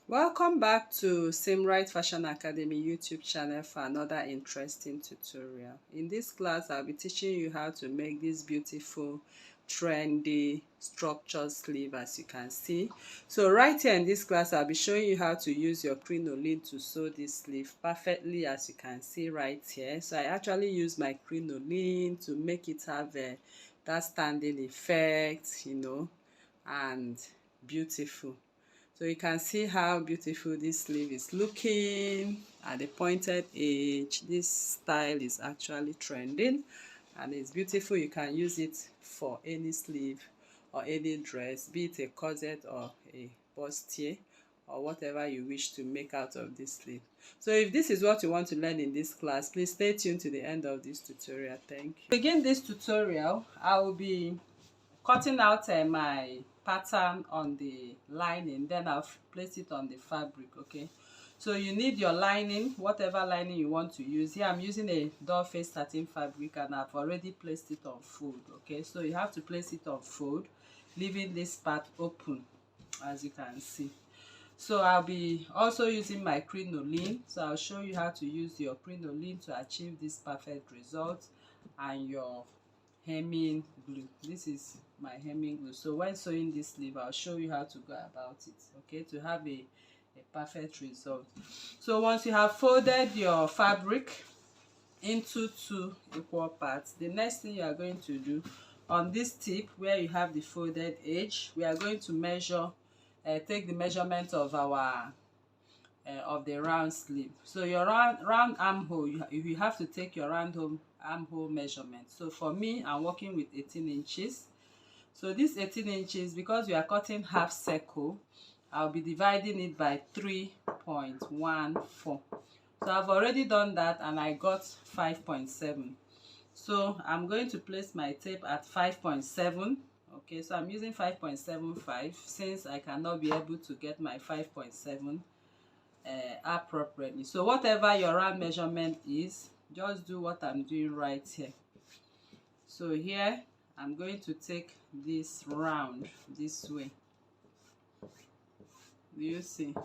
Welcome back to Simrite Fashion Academy YouTube channel for another interesting tutorial. In this class, I'll be teaching you how to make this beautiful trendy structured sleeve, as you can see. So right here in this class, I'll be showing you how to use your crinoline to sew this sleeve perfectly, as you can see right here. So I actually use my crinoline to make it have that standing effect, and beautiful. So you can see how beautiful this sleeve is looking at the pointed edge. This style is actually trending and it's beautiful. You can use it for any sleeve or any dress, be it a corset or a bustier or whatever you wish to make out of this sleeve. So if this is what you want to learn in this class, please stay tuned to the end of this tutorial. Thank you. To begin this tutorial, I will be cutting out my pattern on the lining, then I'll place it on the fabric. Okay, so you need your lining, whatever lining you want to use. Here I'm using a doll face satin fabric and I've already placed it on fold. Okay, so you have to place it on fold, leaving this part open, as you can see. So I'll be also using my crinoline, so I'll show you how to use your crinoline to achieve this perfect result, and your hemming glue. This is my hemming glue. So when sewing this sleeve, I'll show you how to go about it, okay, to have a perfect result. So once you have folded your fabric into 2 equal parts, the next thing you are going to do on this tip where you have the folded edge, we are going to measure, take the measurement of our of the round sleeve. So your round armhole, you have to take your armhole measurement. So for me, I'm working with 18 inches. So this 18 inches, because we are cutting half circle, I'll be dividing it by 3.14. So I've already done that and I got 5.7. So I'm going to place my tape at 5.7. Okay, so I'm using 5.75 since I cannot be able to get my 5.7 appropriately. So whatever your round measurement is, just do what I'm doing right here. So here I'm going to take this round this way. Do you see?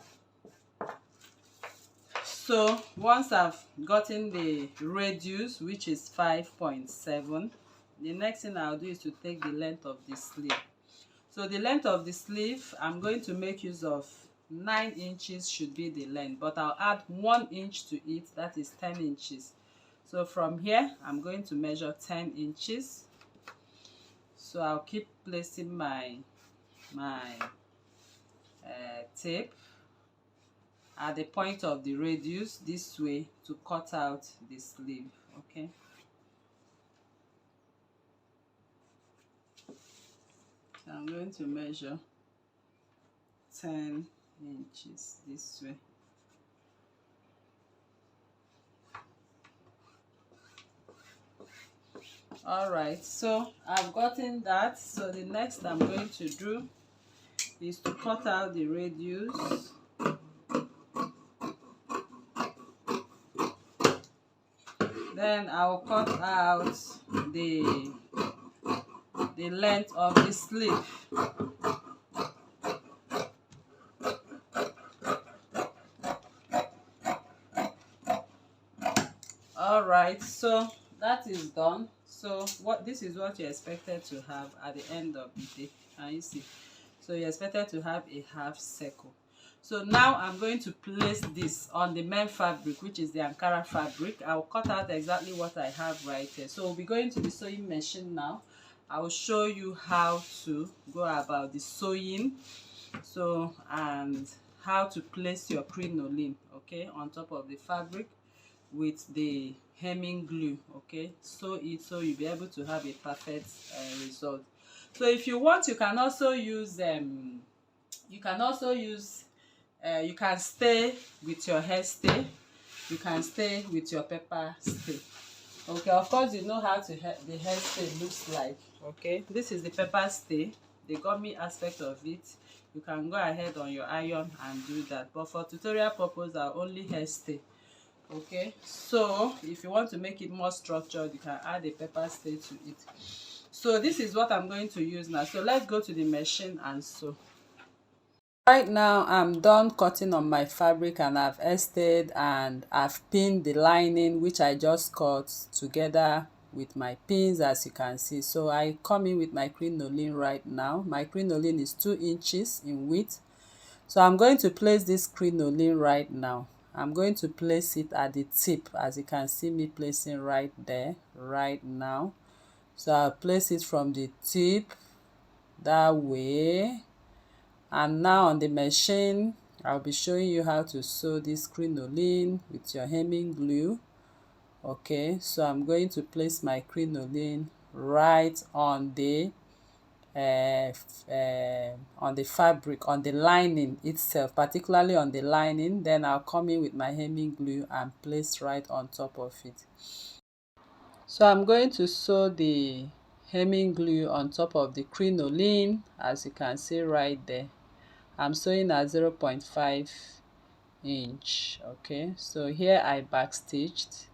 So once I've gotten the radius, which is 5.7, the next thing I'll do is to take the length of the sleeve. So the length of the sleeve, I'm going to make use of 9 inches should be the length, but I'll add 1 inch to it, that is 10 inches. So from here I'm going to measure 10 inches. So I'll keep placing my tape at the point of the radius this way to cut out the sleeve. Okay, so I'm going to measure 10 inches this way. Alright, so I've gotten that. So the next I'm going to do is to cut out the radius. Then I'll cut out the length of the sleeve. Alright, so that is done. So this is what you're expected to have at the end of the day. Can you see? So you're expected to have a half circle. So now I'm going to place this on the main fabric, which is the Ankara fabric. I'll cut out exactly what I have right here. So we'll be going to the sewing machine now. I will show you how to go about the sewing, so, and how to place your crinoline, okay, on top of the fabric with the hemming glue. Okay, sew it so you'll be able to have a perfect result. So if you want, you can also use you can stay with your hair stay, you can stay with your pepper stay. Okay, of course you know how the hair stay looks like. Okay, this is the pepper stay, the gummy aspect of it. You can go ahead on your iron and do that, but for tutorial purpose I'll only hair stay. Okay, so if you want to make it more structured, you can add a pepper stay to it. So this is what I'm going to use now. So let's go to the machine and sew. Right now I'm done cutting on my fabric, and I've ested and I've pinned the lining, which I just cut together with my pins, as you can see. So I come in with my crinoline right now. My crinoline is 2 inches in width. So I'm going to place this crinoline right now. I'm going to place it at the tip, as you can see me placing right there right now. So I'll place it from the tip that way. And now on the machine, I'll be showing you how to sew this crinoline with your hemming glue. Okay, so I'm going to place my crinoline right on the fabric, on the lining itself, particularly on the lining. Then I'll come in with my hemming glue and place right on top of it. So I'm going to sew the hemming glue on top of the crinoline, as you can see right there. I'm sewing at 0.5 inch. Okay, so here I backstitched,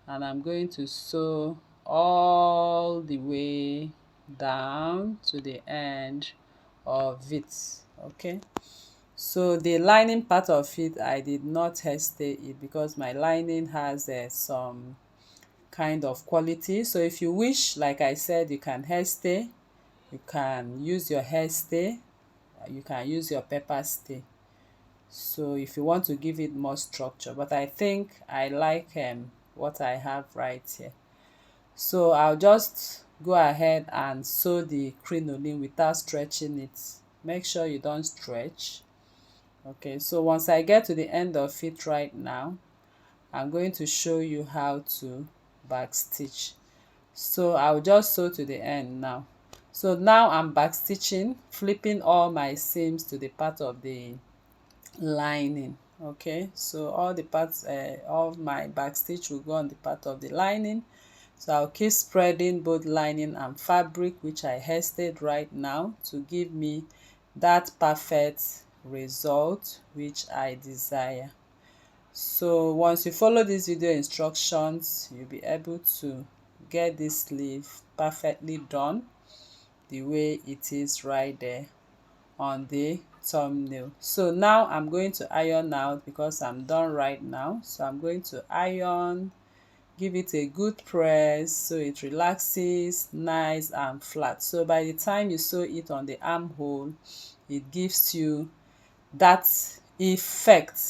and I'm going to sew all the way down to the end of it. Okay, so the lining part of it, I did not hairstay it because my lining has some kind of quality. So if you wish, like I said, you can hairstay, you can use your hairstay, you can use your pepper stay. So if you want to give it more structure, but I think I like what I have right here. So I'll just go ahead and sew the crinoline without stretching it. Make sure you don't stretch. Okay, so once I get to the end of it right now, I'm going to show you how to backstitch. So I'll just sew to the end now. So now I'm backstitching, flipping all my seams to the part of the lining. Okay, so all the parts of my back stitch will go on the part of the lining. So I'll keep spreading both lining and fabric, which I hairsted right now, to give me that perfect result which I desire. So once you follow these video instructions, you'll be able to get this sleeve perfectly done the way it is right there on the thumbnail. So now I'm going to iron out because I'm done right now. So I'm going to iron, give it a good press so it relaxes nice and flat. So by the time you sew it on the armhole, it gives you that effect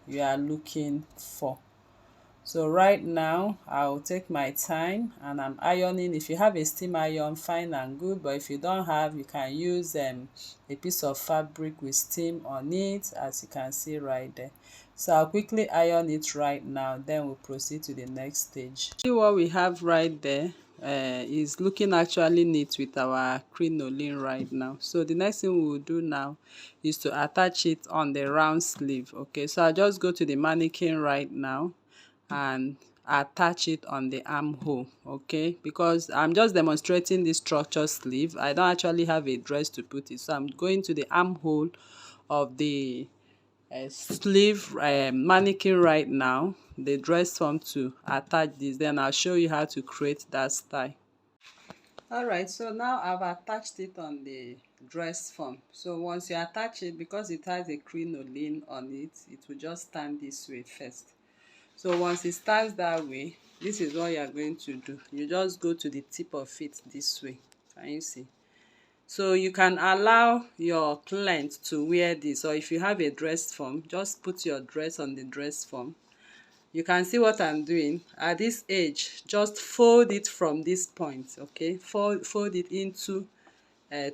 you are looking for. So right now I'll take my time and I'm ironing. If you have a steam iron, fine and good, but if you don't have, you can use a piece of fabric with steam on it, as you can see right there. So I'll quickly iron it right now, then we'll proceed to the next stage. See what we have right there is looking actually neat with our crinoline right now. So the next thing we will do now is to attach it on the round sleeve. Okay, so I'll just go to the mannequin right now and attach it on the armhole. Okay, because I'm just demonstrating the structure sleeve, I don't actually have a dress to put it, so I'm going to the armhole of the sleeve mannequin right now, the dress form, to attach this. Then I'll show you how to create that style. All right, so now I've attached it on the dress form. So once you attach it, because it has a crinoline on it, it will just stand this way first. So once it stands that way, this is what you are going to do. You just go to the tip of it this way. Can you see? So you can allow your client to wear this, or if you have a dress form, just put your dress on the dress form. You can see what I'm doing. At this edge, just fold it from this point. Okay, fold it into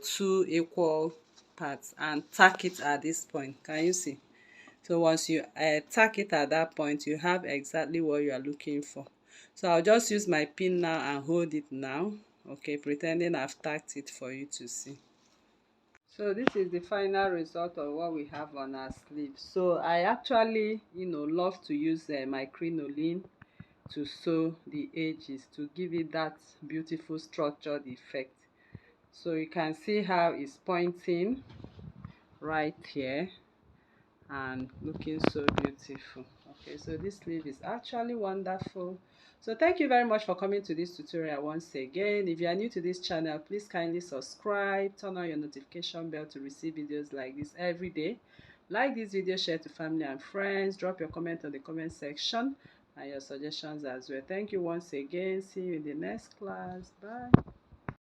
two equal parts and tack it at this point. Can you see? So once you tack it at that point, you have exactly what you are looking for. So I'll just use my pin now and hold it now. Okay, pretending I've tacked it for you to see. So this is the final result of what we have on our sleeve. So I actually, love to use my crinoline to sew the edges to give it that beautiful structured effect. So you can see how it's pointing right here, and looking so beautiful. Okay, so this sleeve is actually wonderful. So thank you very much for coming to this tutorial once again. If you are new to this channel, please kindly subscribe, turn on your notification bell to receive videos like this every day. Like this video, share to family and friends, drop your comment on the comment section and your suggestions as well. Thank you once again. See you in the next class. Bye.